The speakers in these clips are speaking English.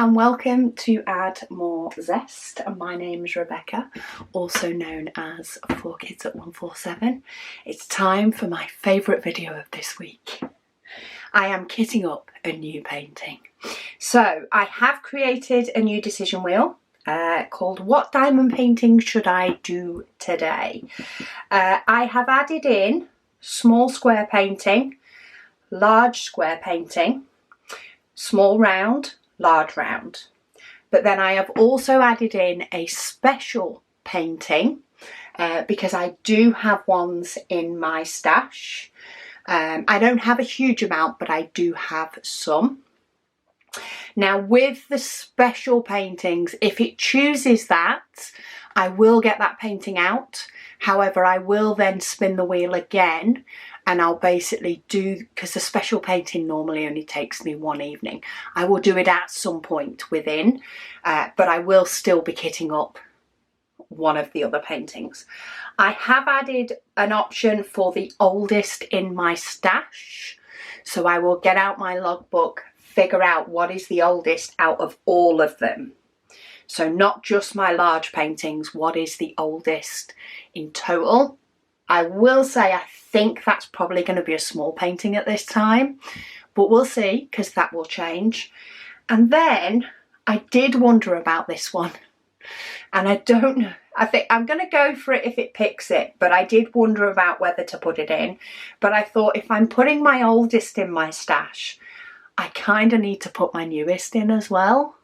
and welcome to Add More Zest. My name's Rebecca, also known as 4Kids at 147. It's time for my favourite video of this week. I am kitting up a new painting. So I have created a new decision wheel called What Diamond Painting Should I Do Today? I have added in small square painting, large square painting, small round, large round. But then I have also added in a special painting because I do have ones in my stash. I don't have a huge amount, but I do have some. Now with the special paintings, if it chooses that, I will get that painting out. However, I will then spin the wheel again and I'll basically do, because the special painting normally only takes me one evening, I will do it at some point within, but I will still be kitting up one of the other paintings. I have added an option for the oldest in my stash. So I will get out my logbook, figure out what is the oldest out of all of them. So not just my large paintings, what is the oldest in total. I will say I think that's probably going to be a small painting at this time, but we'll see because that will change. And then I did wonder about this one and I don't know. I think I'm going to go for it if it picks it, but I did wonder about whether to put it in. But I thought if I'm putting my oldest in my stash, I kind of need to put my newest in as well.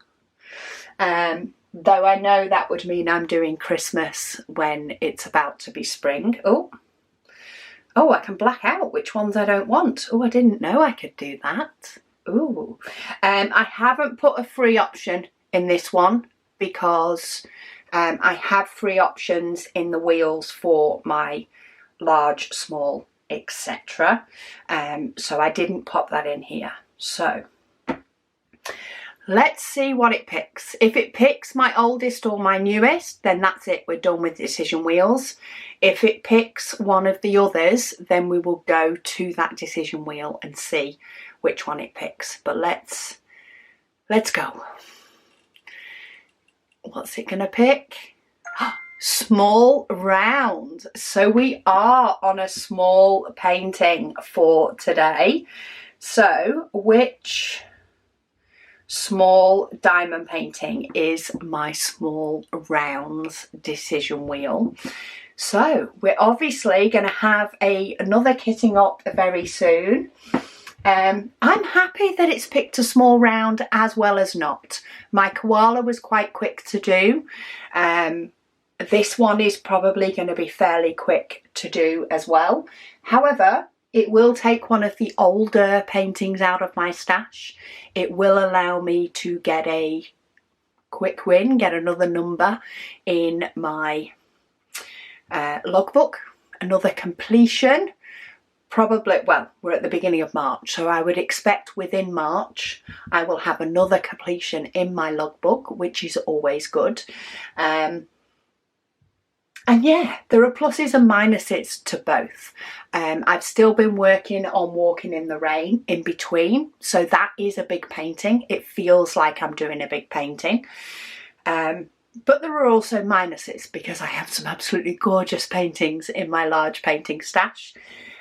Though I know that would mean I'm doing Christmas when it's about to be spring. Oh, I can black out which ones I don't want. Oh, I didn't know I could do that. Ooh. I haven't put a free option in this one because I have free options in the wheels for my large, small, etc. So I didn't pop that in here. So let's see what it picks. If it picks my oldest or my newest, then that's it. We're done with decision wheels. If it picks one of the others, then we will go to that decision wheel and see which one it picks. But let's go. What's it gonna pick? Small round. So we are on a small painting for today. So which small diamond painting is my small rounds decision wheel? So we're obviously going to have another kitting up very soon. I'm happy that it's picked a small round as well as not. My koala was quite quick to do. This one is probably going to be fairly quick to do as well. However, it will take one of the older paintings out of my stash. It will allow me to get a quick win, get another number in my logbook, another completion. Probably, well, we're at the beginning of March, so I would expect within March I will have another completion in my logbook, which is always good. And yeah, there are pluses and minuses to both. I've still been working on Walking in the Rain in between, so that is a big painting. It feels like I'm doing a big painting. But there are also minuses because I have some absolutely gorgeous paintings in my large painting stash.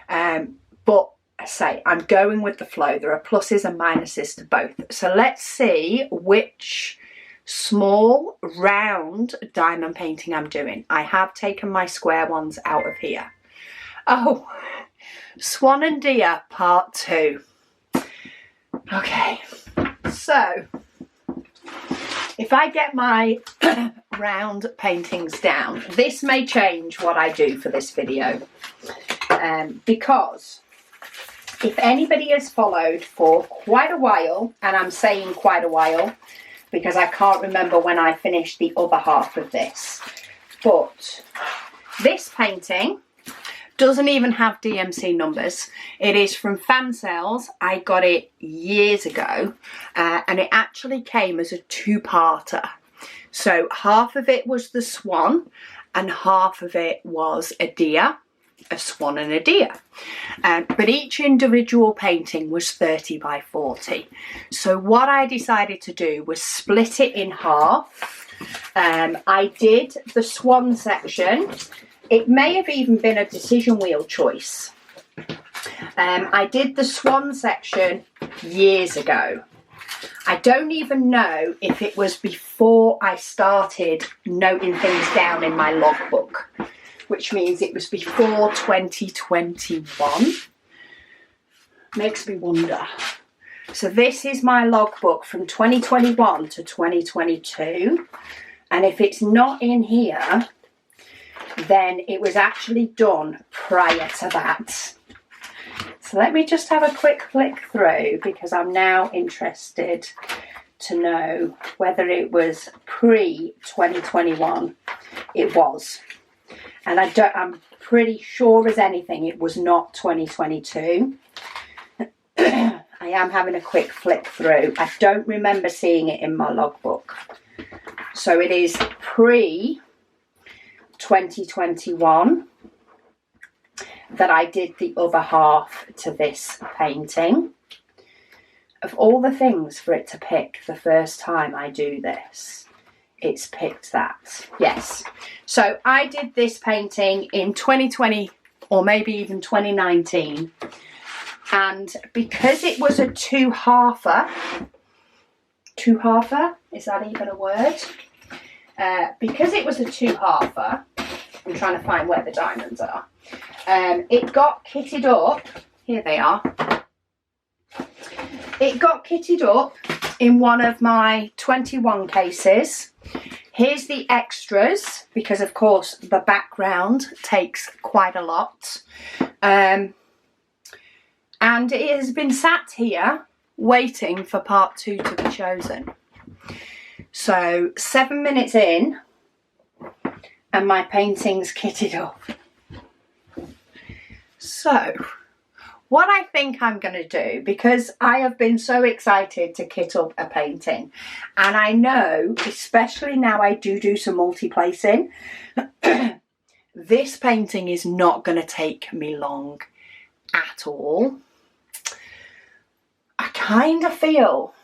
But I say, I'm going with the flow. There are pluses and minuses to both. So let's see which small round diamond painting I'm doing. I have taken my square ones out of here. Oh, Swan and Deer Part 2. Okay, so if I get my round paintings down, this may change what I do for this video, because if anybody has followed for quite a while, and I'm saying quite a while because I can't remember when I finished the other half of this, but this painting doesn't even have DMC numbers. It is from fan sales. I got it years ago and it actually came as a two-parter. So half of it was the swan and half of it was a deer, a swan and a deer. but each individual painting was 30 by 40. So what I decided to do was split it in half. I did the swan section. It may have even been a decision wheel choice. I did the swan section years ago. I don't even know if it was before I started noting things down in my logbook, which means it was before 2021. Makes me wonder. So this is my logbook from 2021 to 2022. And if it's not in here, then it was actually done prior to that. So let me just have a quick flick through, because I'm now interested to know whether it was pre-2021. It was. And I'm pretty sure as anything it was not 2022. I am having a quick flick through. I don't remember seeing it in my logbook. So it is pre-2021 that I did the other half to this painting. Of all the things for it to pick the first time I do this, it's picked that. Yes. So I did this painting in 2020 or maybe even 2019. And because it was a two-halfer, is that even a word? Because it was a two-halfer, I'm trying to find where the diamonds are. It got kitted up. Here they are. It got kitted up in one of my 21 cases. Here's the extras, because of course the background takes quite a lot. And it has been sat here waiting for part 2 to be chosen. So 7 minutes in and my painting's kitted up. So what I think I'm going to do, because I have been so excited to kit up a painting, and I know, especially now I do some multi-placing, this painting is not going to take me long at all. I kind of feel,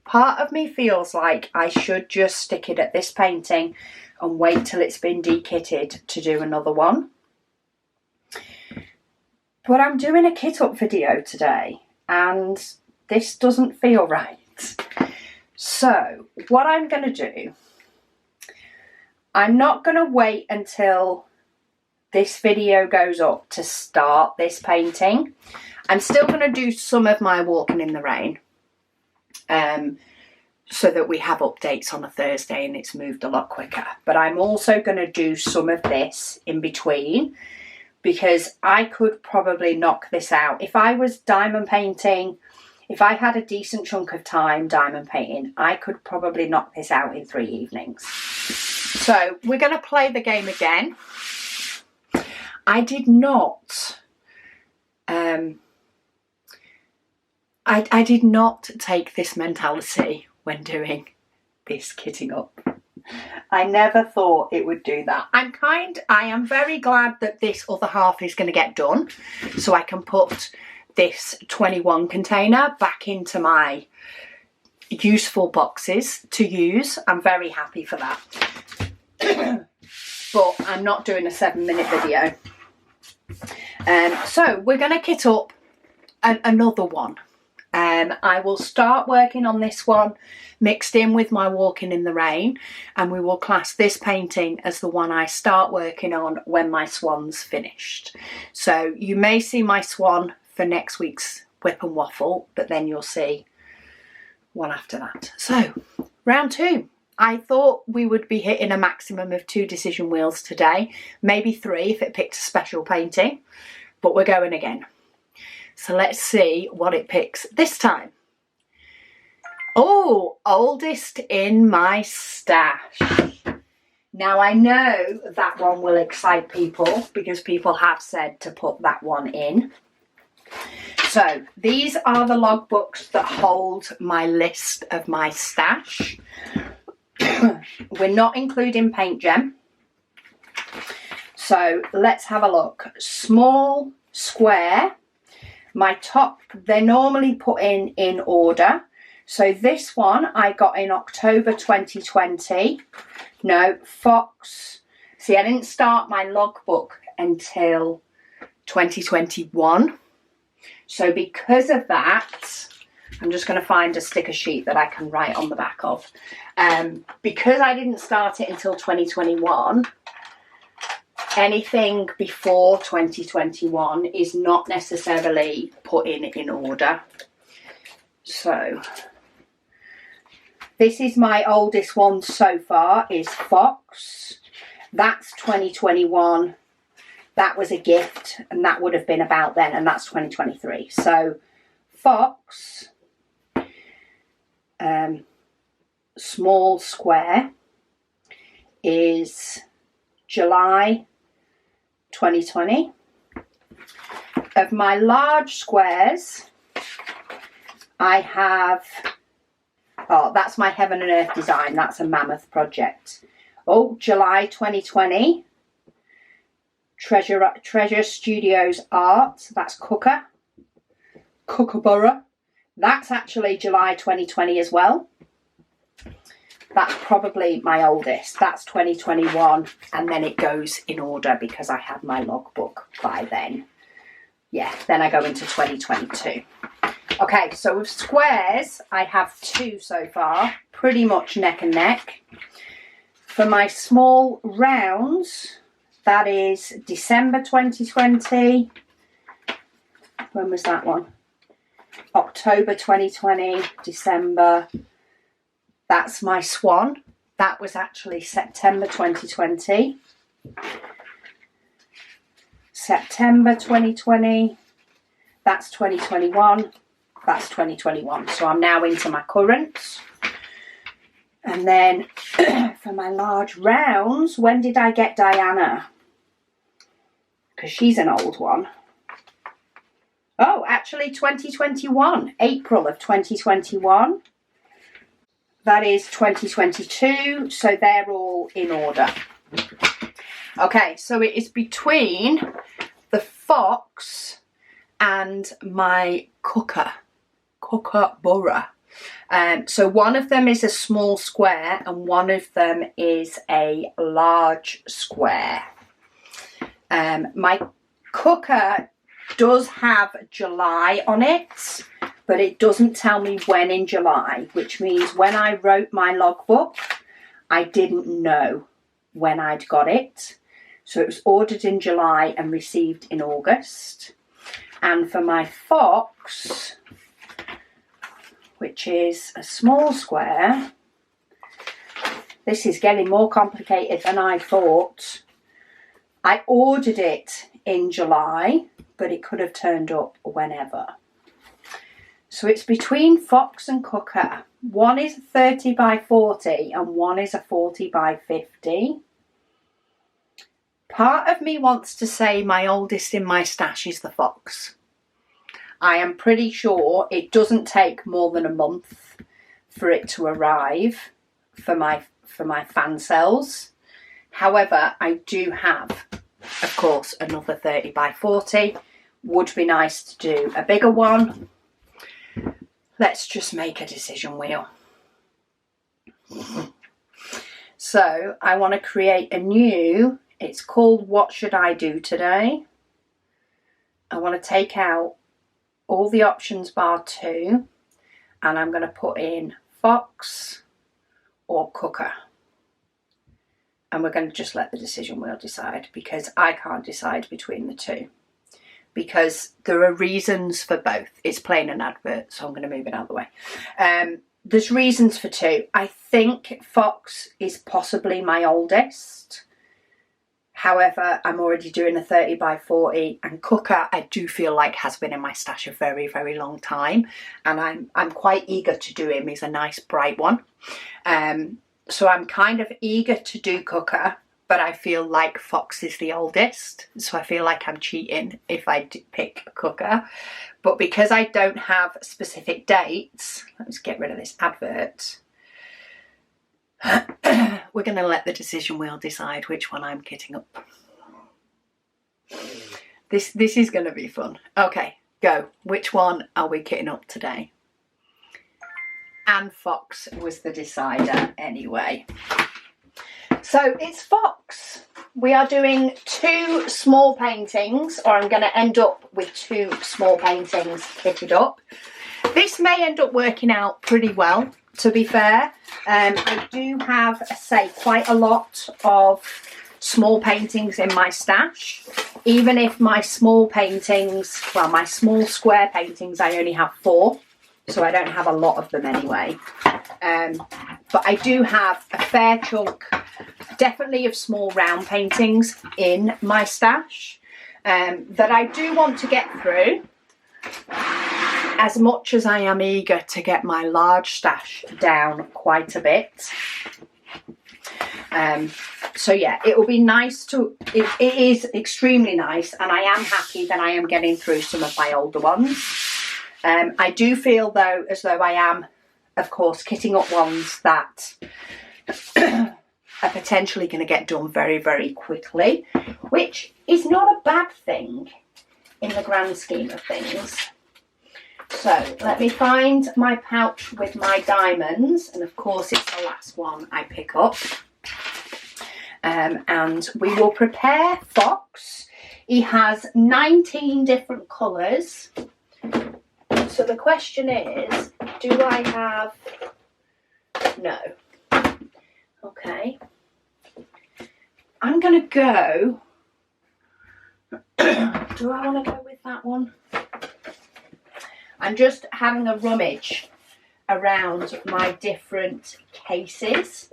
part of me feels like I should just stick it at this painting and wait till it's been dekitted to do another one. But I'm doing a kit up video today and this doesn't feel right. So what I'm going to do, I'm not going to wait until this video goes up to start this painting. I'm still going to do some of my walking in the rain, so that we have updates on a Thursday and it's moved a lot quicker. But I'm also going to do some of this in between, because I could probably knock this out. If I was diamond painting, if I had a decent chunk of time diamond painting, I could probably knock this out in 3 evenings. So we're going to play the game again. I did not, I did not take this mentality when doing this kitting up. I never thought it would do that. I am very glad that this other half is going to get done, so I can put this 21 container back into my useful boxes to use. I'm very happy for that. But I'm not doing a 7-minute video. So we're going to kit up another one. I will start working on this one mixed in with my walking in the rain, and we will class this painting as the one I start working on when my swan's finished. So you may see my swan for next week's whip and waffle, but then you'll see one after that. So round 2. I thought we would be hitting a maximum of 2 decision wheels today, maybe 3 if it picked a special painting, but we're going again. So let's see what it picks this time. Oh, oldest in my stash. Now I know that one will excite people because people have said to put that one in. So these are the logbooks that hold my list of my stash. We're not including paint gem. So let's have a look. Small, square, My top, they're normally put in order. So this one I got in October 2020. No, Fox. See, I didn't start my logbook until 2021. So because of that, I'm just going to find a sticker sheet that I can write on the back of. Because I didn't start it until 2021, anything before 2021 is not necessarily put in order. So this is my oldest one so far, is Fox. That's 2021. That was a gift, and that would have been about then, and that's 2023. So Fox, small square, is July 2020. Of my large squares, I have, oh, that's my Heaven and Earth design. That's a mammoth project. Oh, July 2020. Treasure Studios Art. That's Kookaburra. That's actually July 2020 as well. That's probably my oldest. That's 2021, and then it goes in order because I had my logbook by then. Yeah, then I go into 2022. Okay, so with squares, I have 2 so far, pretty much neck and neck. For my small rounds, that is December 2020. When was that one? October 2020, December. That's my swan. That was actually September 2020. September 2020. That's 2021. That's 2021. So I'm now into my currents. And then for my large rounds, when did I get Diana? Because she's an old one. Oh, actually 2021. April of 2021. That is 2022. So they're all in order. Okay, so it is between the Fox and my Kookaburra. So one of them is a small square and one of them is a large square. My cooker does have July on it, but it doesn't tell me when in July, which means when I wrote my logbook, I didn't know when I'd got it. So it was ordered in July and received in August. And for my Fox, which is a small square, this is getting more complicated than I thought. I ordered it in July, but it could have turned up whenever. So it's between Fox and Cooker. One is a 30 by 40 and one is a 40 by 50. Part of me wants to say my oldest in my stash is the Fox. I am pretty sure it doesn't take more than a month for it to arrive for my fan cells. However, I do have, of course, another 30 by 40. Would be nice to do a bigger one. Let's just make a decision wheel. So I want to create a new, it's called What Should I Do Today? I want to take out all the options bar 2 and I'm going to put in Fox or Cooker. And we're going to just let the decision wheel decide because I can't decide between the two. Because there are reasons for both. It's playing an advert, so I'm going to move it out of the way. There's reasons for 2. I think Fox is possibly my oldest. However, I'm already doing a 30 by 40 and Cooker I do feel like has been in my stash a very, very long time. And I'm quite eager to do him. He's a nice bright one. So I'm kind of eager to do Cooker, but I feel like Fox is the oldest. So I feel like I'm cheating if I pick Cooker. But because I don't have specific dates, let's get rid of this advert. We're going to let the decision wheel decide which one I'm kitting up. This is going to be fun. Okay, Go. Which one are we kitting up today? And Fox was the decider anyway. So it's Fox. We are doing 2 small paintings, or I'm going to end up with 2 small paintings kitted up. This may end up working out pretty well, to be fair. I do have, say, quite a lot of small paintings in my stash. Even if my small paintings, well, my small square paintings, I only have 4. So I don't have a lot of them anyway. But I do have a fair chunk, definitely of small round paintings in my stash that I do want to get through, as much as I am eager to get my large stash down quite a bit. So yeah, it will be nice to, it is extremely nice, and I am happy that I am getting through some of my older ones. I do feel though as though I am, of course, kitting up ones that are potentially going to get done very, very quickly, which is not a bad thing in the grand scheme of things. So let me find my pouch with my diamonds, and of course it's the last one I pick up. And we will prepare Fox. He has 19 different colours. So the question is, do I have... No. Okay. I'm going to go... Do I want to go with that one? I'm just having a rummage around my different cases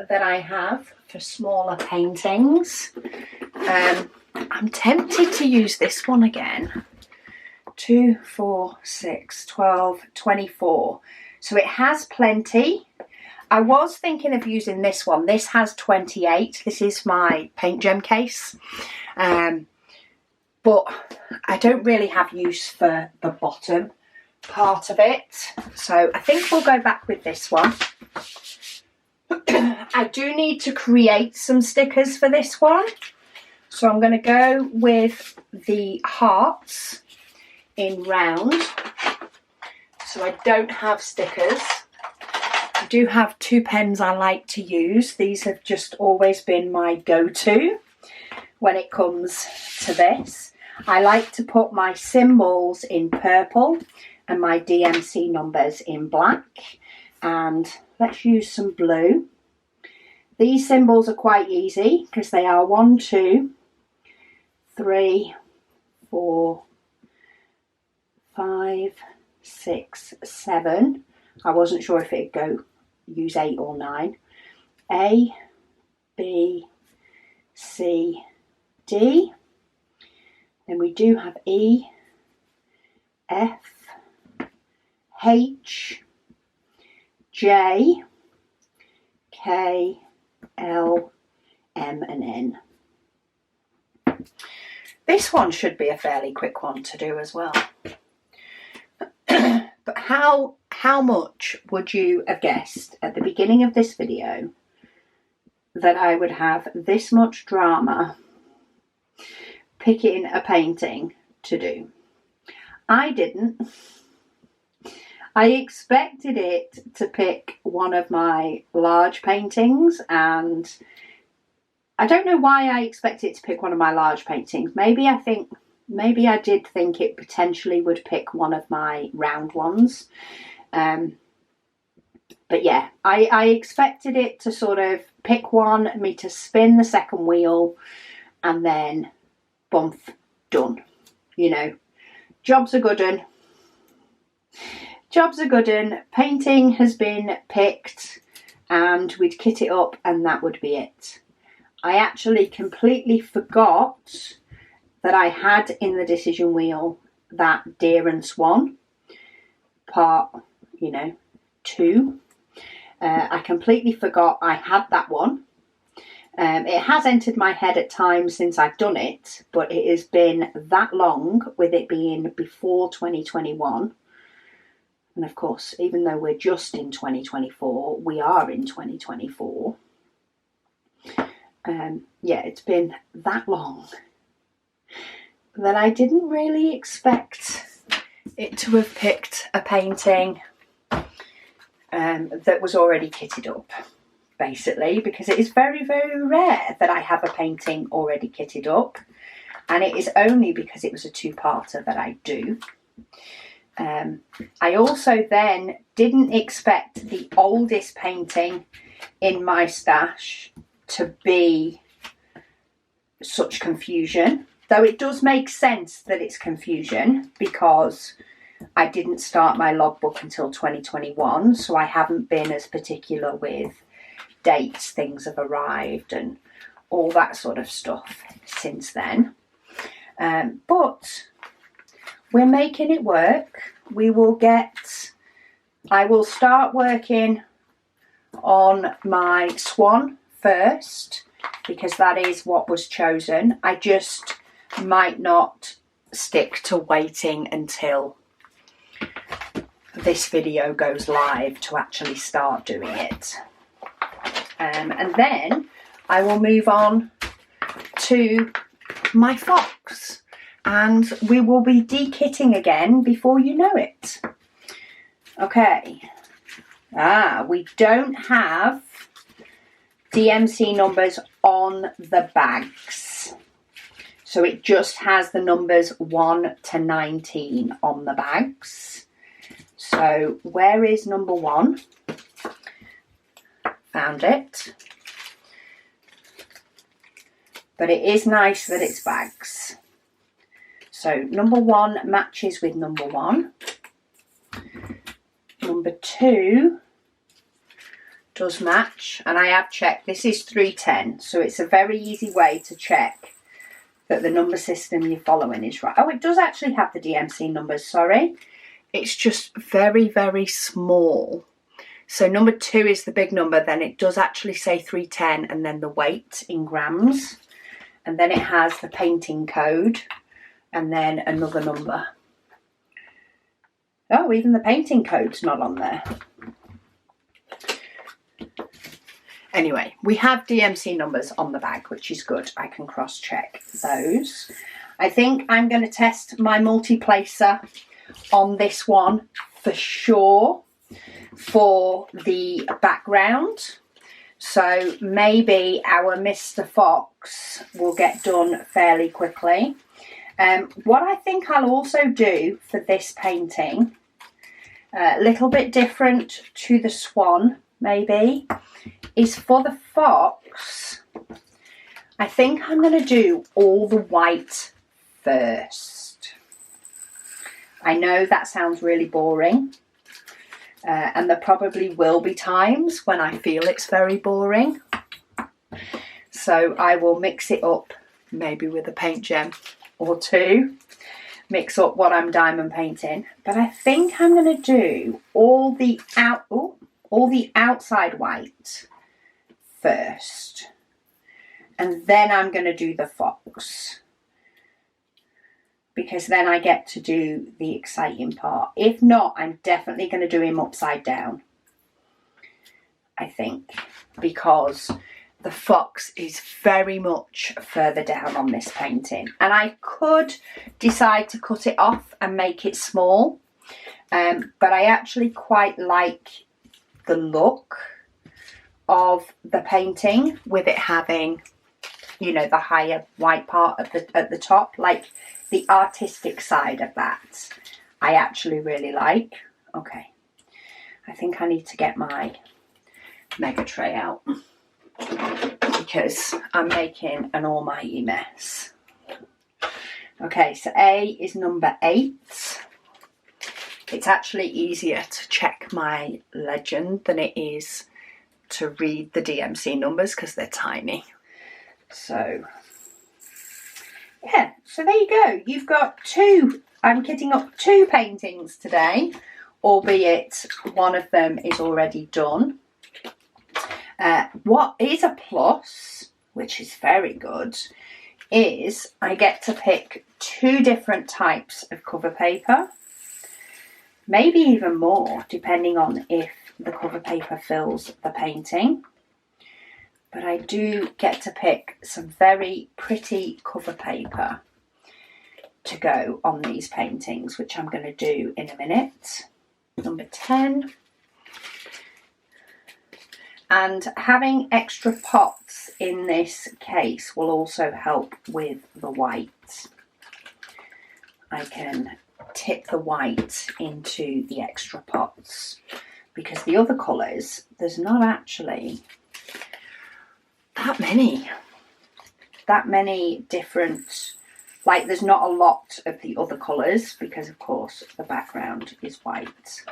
that I have for smaller paintings. I'm tempted to use this one again. 2, 4, 6, 12, 24. So it has plenty. I was thinking of using this one. This has 28. This is my paint gem case. But I don't really have use for the bottom part of it. So I think we'll go back with this one. I do need to create some stickers for this one. So I'm going to go with the hearts in round. So I don't have stickers. I do have 2 pens I like to use. These have just always been my go-to when it comes to this. I like to put my symbols in purple and my DMC numbers in black. And let's use some blue. These symbols are quite easy because they are 1, 2, 3, 4, 5, 6, 7. I wasn't sure if it'd go use 8 or 9. A, B, C, D. Then we do have E, F, H, J, K, L, M and N. This one should be a fairly quick one to do as well. But how much would you have guessed at the beginning of this video that I would have this much drama picking a painting to do? I didn't. I expected it to pick one of my large paintings, and I don't know why I expected it to pick one of my large paintings. Maybe I did think it potentially would pick one of my round ones. But yeah, I expected it to sort of pick one, me to spin the second wheel, and then bump, done. You know, job's a good one. Job's a good one. Painting has been picked and we'd kit it up and that would be it. I actually completely forgot that I had in the decision wheel that Deer and Swan part, 2. I completely forgot I had that one. It has entered my head at times since I've done it, but it has been that long with it being before 2021. And of course, even though we're just in 2024, we are in 2024. Yeah, it's been that long that I didn't really expect it to have picked a painting that was already kitted up, basically, because it is very, very rare that I have a painting already kitted up, and it is only because it was a two-parter that I do. I also then didn't expect the oldest painting in my stash to be such confusion, though it does make sense that it's confusion because I didn't start my logbook until 2021, so I haven't been as particular with dates things have arrived and all that sort of stuff since then. But we're making it work. I will start working on my swan first because that is what was chosen. I just might not stick to waiting until this video goes live to actually start doing it. And then I will move on to my fox and we will be de-kitting again before you know it. Okay. We don't have DMC numbers on the bags. So it just has the numbers 1 to 19 on the bags. So where is number 1? Found it. But it is nice that it's bags. So number 1 matches with number 1. Number 2 does match, and I have checked. This is 310, so it's a very easy way to check that the number system you're following is right. Oh, it does actually have the DMC numbers, sorry. It's just very, very small. So number 2 is the big number, then it does actually say 310 and then the weight in grams. And then it has the painting code and then another number. Oh, even the painting code's not on there. Anyway, we have DMC numbers on the bag, which is good. I can cross-check those. I think I'm going to test my multi-placer on this one for sure for the background. So maybe our Mr. Fox will get done fairly quickly. What I think I'll also do for this painting, a little bit different to the swan maybe, is for the fox, I think I'm going to do all the white first. I know that sounds really boring, and there probably will be times when I feel it's very boring. So I will mix it up maybe with a paint gem or two, mix up what I'm diamond painting. But I think I'm going to do all the outside white first, and then I'm going to do the fox, because then I get to do the exciting part. If not, I'm definitely going to do him upside down, I think, because the fox is very much further down on this painting. And I could decide to cut it off and make it small, but I actually quite like the look of the painting with it having, you know, the higher white part at the top, like the artistic side of that I actually really like. Okay, I think I need to get my mega tray out because I'm making an almighty mess. Okay, so A is number 8. It's actually easier to check my legend than it is to read the DMC numbers because they're tiny. So yeah, so there you go. You've got 2, I'm kitting up 2 paintings today, albeit one of them is already done. What is a plus, which is very good, is I get to pick 2 different types of cover paper, maybe even more, depending on if the cover paper fills the painting. But I do get to pick some very pretty cover paper to go on these paintings, which I'm going to do in a minute. Number 10. And having extra pots in this case will also help with the white. I can tip the white into the extra pots, because the other colours, there's not actually that many different, like there's not a lot of the other colours, because of course the background is white.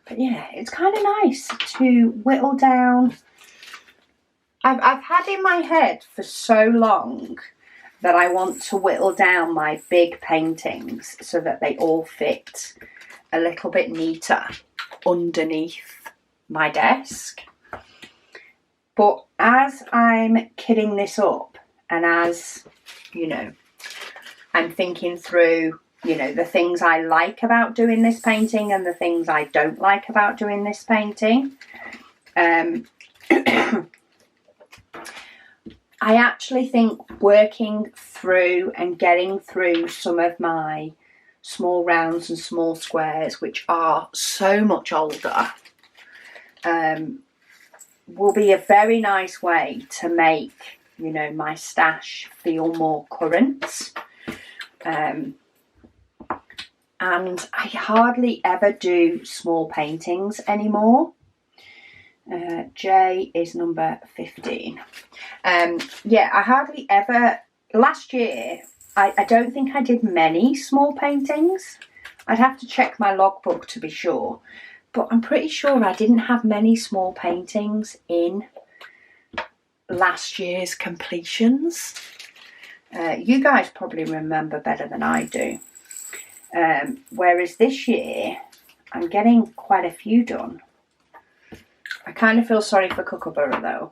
But yeah, it's kind of nice to whittle down. I've had in my head for so long that I want to whittle down my big paintings so that they all fit a little bit neater underneath my desk. But as I'm kitting this up, and as, you know, I'm thinking through, you know, the things I like about doing this painting and the things I don't like about doing this painting, I actually think working through and getting through some of my small rounds and small squares, which are so much older, will be a very nice way to make, you know, my stash feel more current. And I hardly ever do small paintings anymore. J is number 15. Yeah, I hardly ever, last year, I don't think I did many small paintings. I'd have to check my logbook to be sure, but I'm pretty sure I didn't have many small paintings in last year's completions. You guys probably remember better than I do. Whereas this year, I'm getting quite a few done. I kind of feel sorry for Kookaburra though.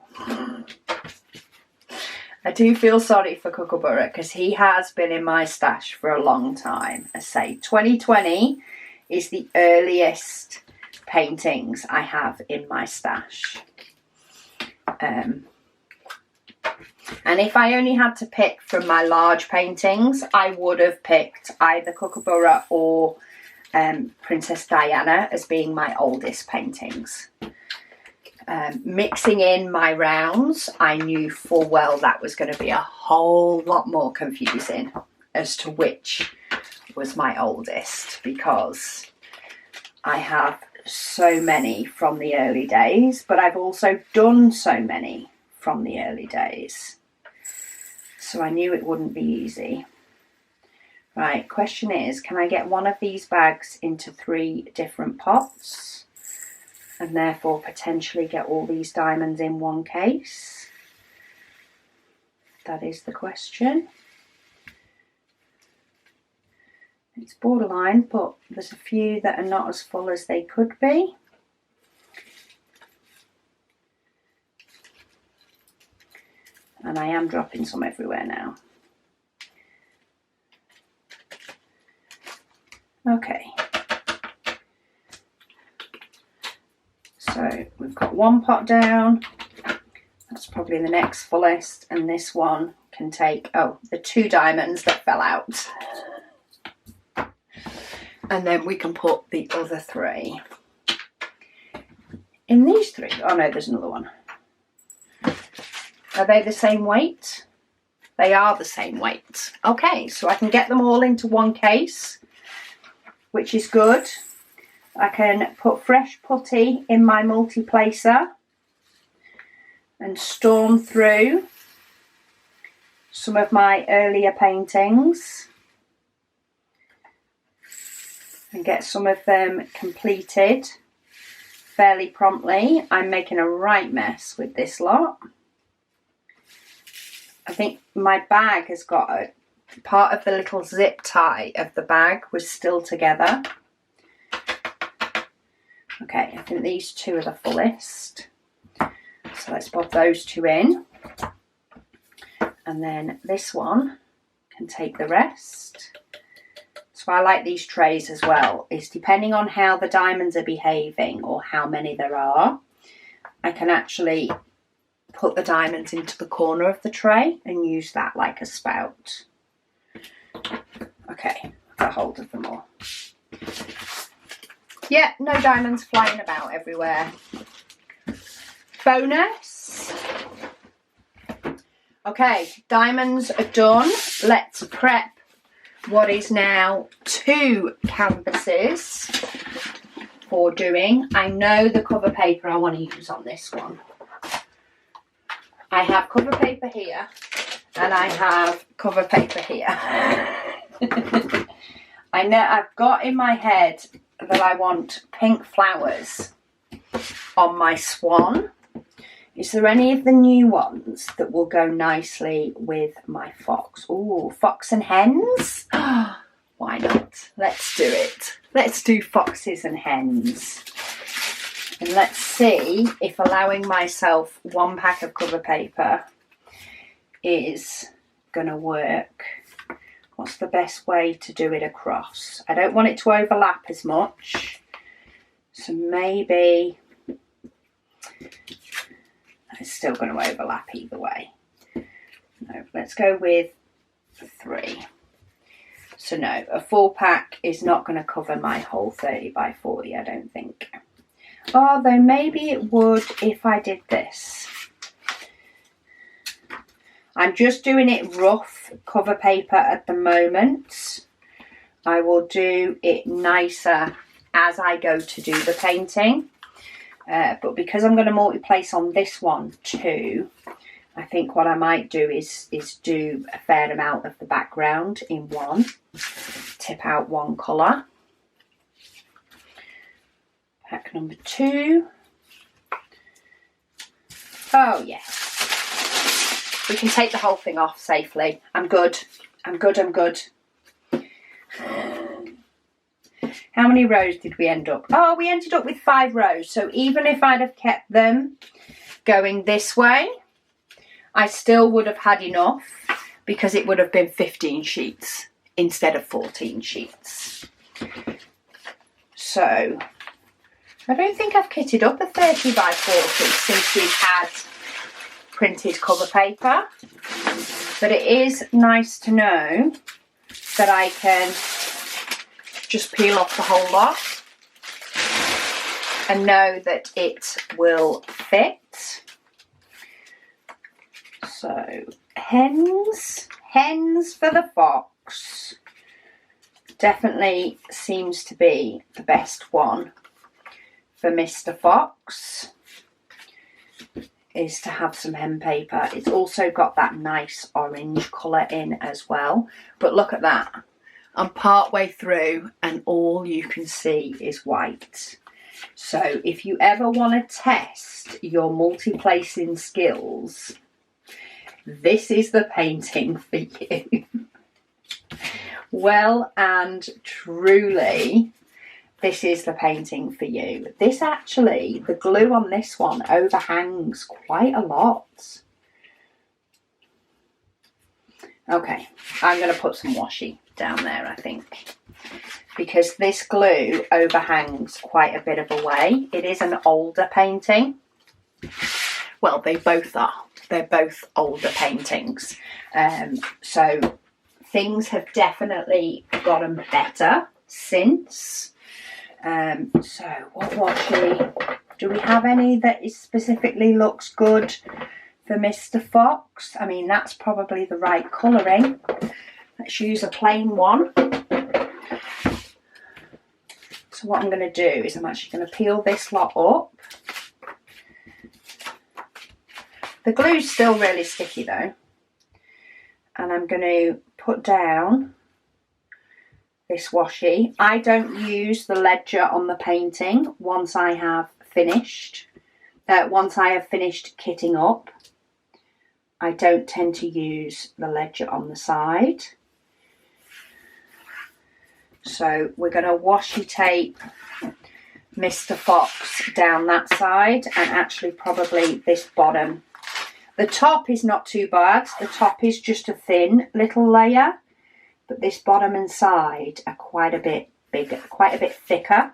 I do feel sorry for Kookaburra because he has been in my stash for a long time. I say 2020 is the earliest paintings I have in my stash. And if I only had to pick from my large paintings, I would have picked either Kookaburra or Princess Diana as being my oldest paintings. Mixing in my rounds, I knew full well that was going to be a whole lot more confusing as to which was my oldest, because I have so many from the early days, but I've also done so many from the early days. So I knew it wouldn't be easy. Right, question is, can I get one of these bags into 3 different pots? And therefore potentially get all these diamonds in one case? That is the question. It's borderline, but there's a few that are not as full as they could be. And I am dropping some everywhere now. Okay. So we've got one pot down, that's probably the next fullest, and this one can take, oh, the 2 diamonds that fell out. And then we can put the other 3 in these 3. Oh no, there's another one. Are they the same weight? They are the same weight. Okay, so I can get them all into one case, which is good. I can put fresh putty in my multi-placer and storm through some of my earlier paintings and get some of them completed fairly promptly. I'm making a right mess with this lot. I think my bag has got a part of the little zip tie of the bag was still together. Okay, I think these 2 are the fullest. So let's pop those 2 in. And then this one can take the rest. So I like these trays as well, is depending on how the diamonds are behaving or how many there are, I can actually put the diamonds into the corner of the tray and use that like a spout. Okay, got hold of them all. Yeah, no diamonds flying about everywhere. Bonus. Okay, diamonds are done. Let's prep what is now 2 canvases for doing. I know the cover paper I want to use on this one. I have cover paper here and I have cover paper here. I know I've got in my head that I want pink flowers on my swan. Is there any of the new ones that will go nicely with my fox? Ooh, fox and hens? Why not? Let's do it. Let's do foxes and hens. And let's see if allowing myself 1 pack of cover paper is going to work. What's the best way to do it across? I don't want it to overlap as much. So maybe it's still going to overlap either way. No, let's go with 3. So no, a 4 pack is not going to cover my whole 30 by 40, I don't think. Although maybe it would if I did this. I'm just doing it rough cover paper at the moment. I will do it nicer as I go to do the painting. But because I'm going to multi-place on this one too, I think what I might do is do a fair amount of the background in one. Tip out 1 colour. Pack number 2. Oh yes. We can take the whole thing off safely. I'm good. I'm good, I'm good. How many rows did we end up? Oh, we ended up with 5 rows. So even if I'd have kept them going this way, I still would have had enough because it would have been 15 sheets instead of 14 sheets. So I don't think I've kitted up a 30 by 40 since we've had printed cover paper. But it is nice to know that I can just peel off the whole lot and know that it will fit. So hens for the fox definitely seems to be the best one for Mr. Fox, is to have some hen paper. It's also got that nice orange colour in as well. But look at that. I'm part way through and all you can see is white. So if you ever want to test your multi-placing skills, this is the painting for you. Well and truly, this is the painting for you. This actually, the glue on this one overhangs quite a lot. Okay, I'm going to put some washi down there, I think, because this glue overhangs quite a bit of a way. It is an older painting. Well, they both are. They're both older paintings. So things have definitely gotten better since. So what washi? Do we have any that is specifically looks good for Mr. Fox? I mean, that's probably the right colouring. Let's use a plain one. So what I'm going to do is I'm actually going to peel this lot up. The glue's still really sticky though. And I'm going to put down this washi. I don't use the ledger on the painting once I have finished. Once I have finished kitting up, I don't tend to use the ledger on the side. So we're going to washi tape Mr. Fox down that side and actually probably this bottom. The top is not too bad. The top is just a thin little layer, but this bottom and side are quite a bit bigger, quite a bit thicker.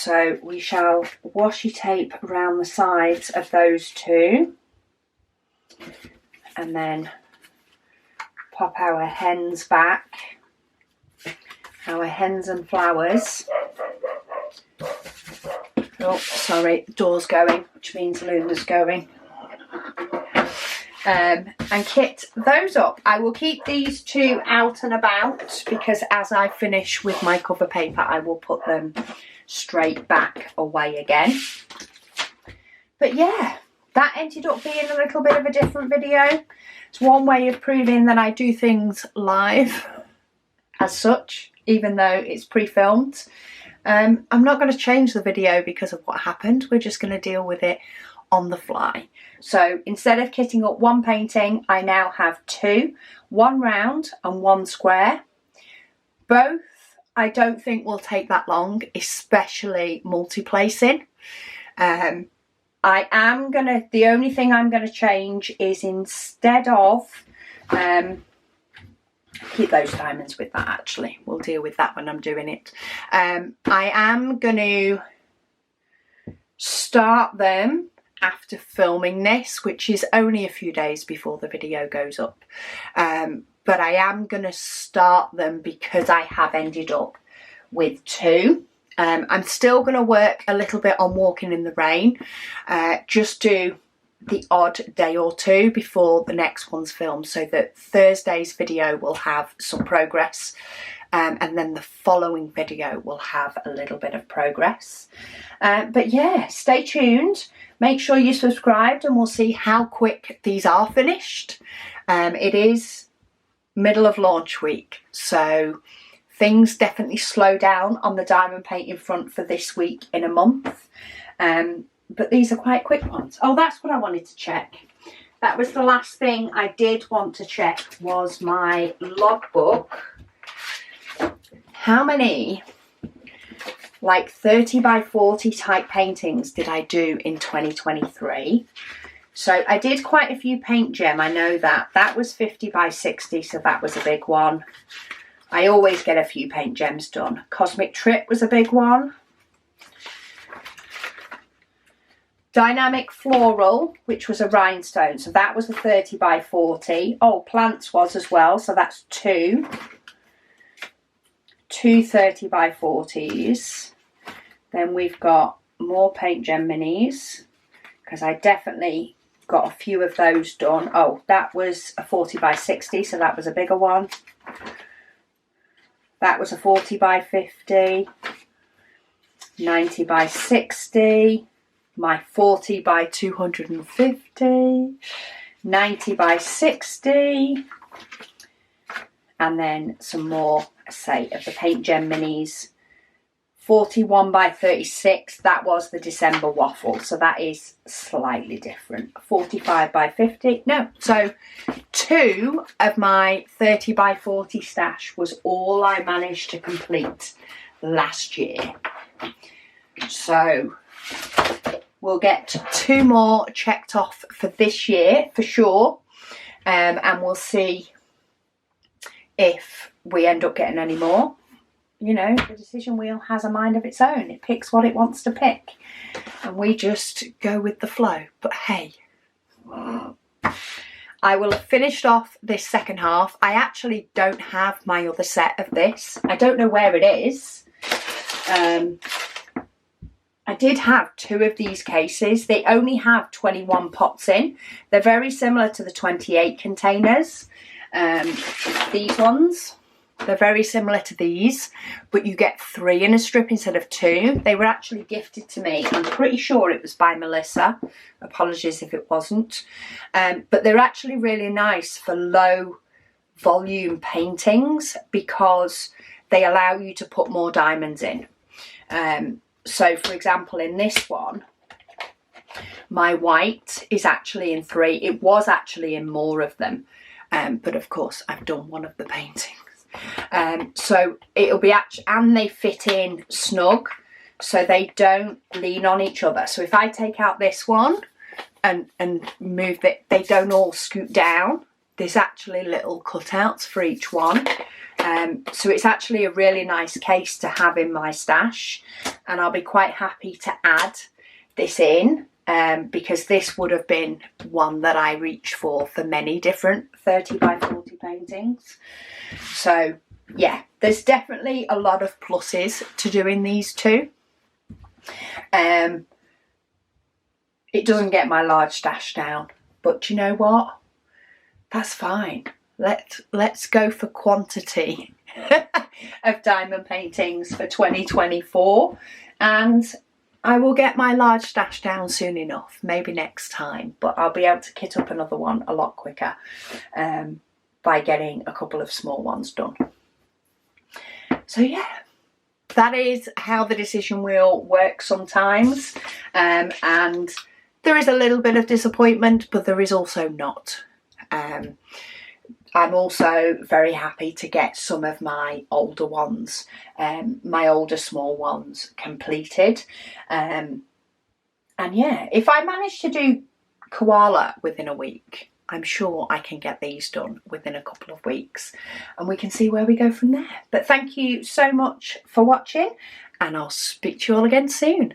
So we shall washi tape around the sides of those two, and then pop our hens back, our hens and flowers. Oh, sorry, the door's going, which means Luna's going. And kit those up. I will keep these two out and about, because as I finish with my cover paper, I will put them straight back away again. But yeah, that ended up being a little bit of a different video. It's one way of proving that I do things live as such, even though it's pre-filmed. I'm not going to change the video because of what happened. We're just going to deal with it on the fly. So instead of kitting up one painting, I now have two, one round and one square. Both I don't think will take that long, especially multi-placing. The only thing I'm going to change is, instead of, keep those diamonds with that actually, we'll deal with that when I'm doing it. I am going to start them after filming this, which is only a few days before the video goes up. But I am going to start them because I have ended up with two. I'm still going to work a little bit on walking in the rain, just do the odd day or two before the next one's filmed, so that Thursday's video will have some progress, and then the following video will have a little bit of progress. But yeah, stay tuned, make sure you're subscribed, and we'll see how quick these are finished. It is middle of launch week, so things definitely slow down on the diamond painting front for this week in a month. But these are quite quick ones. Oh, that's what I wanted to check. That was the last thing I did want to check, was my logbook. How many, like 30 by 40 type paintings did I do in 2023? So I did quite a few paint gem, I know that. That was 50 by 60, so that was a big one. I always get a few paint gems done. Cosmic Trip was a big one. Dynamic Floral, which was a rhinestone, so that was a 30 by 40. Oh, Plants was as well, so that's two 30 by 40s. Then we've got more paint gem minis, because I definitely got a few of those done. Oh, that was a 40 by 60, so that was a bigger one. That was a 40 by 50, 90 by 60, my 40 by 250, 90 by 60, and then some more, say, of the paint gem minis. 41 by 36, that was the December waffle, so that is slightly different. 45 by 50, no, so two of my 30 by 40 stash was all I managed to complete last year. So we'll get two more checked off for this year for sure, and we'll see if we end up getting any more. You know, the decision wheel has a mind of its own. It picks what it wants to pick, and we just go with the flow. But hey, I will have finished off this second half. I actually don't have my other set of this. I don't know where it is. I did have two of these cases. They only have 21 pots in. They're very similar to the 28 containers. These ones, they're very similar to these, but you get 3 in a strip instead of 2. They were actually gifted to me. I'm pretty sure it was by Melissa. Apologies if it wasn't. But they're actually really nice for low volume paintings because they allow you to put more diamonds in. So for example, in this one, my white is actually in 3. It was actually in more of them. But of course I've done one of the paintings. So it'll be and they fit in snug, so they don't lean on each other. So if I take out this one and move it, they don't all scoot down. There's actually little cutouts for each one. So it's actually a really nice case to have in my stash, and I'll be quite happy to add this in because this would have been one that I reached for many different 30 by 40 paintings. So yeah, there's definitely a lot of pluses to doing these two. It doesn't get my large stash down, but you know what? That's fine. Let's go for quantity of diamond paintings for 2024, and I will get my large stash down soon enough, maybe next time, but I'll be able to kit up another one a lot quicker by getting a couple of small ones done. So yeah, that is how the decision wheel works sometimes, and there is a little bit of disappointment, but there is also not. I'm also very happy to get some of my older ones, my older small ones completed. And yeah, if I manage to do koala within a week, I'm sure I can get these done within a couple of weeks, and we can see where we go from there. But thank you so much for watching, and I'll speak to you all again soon.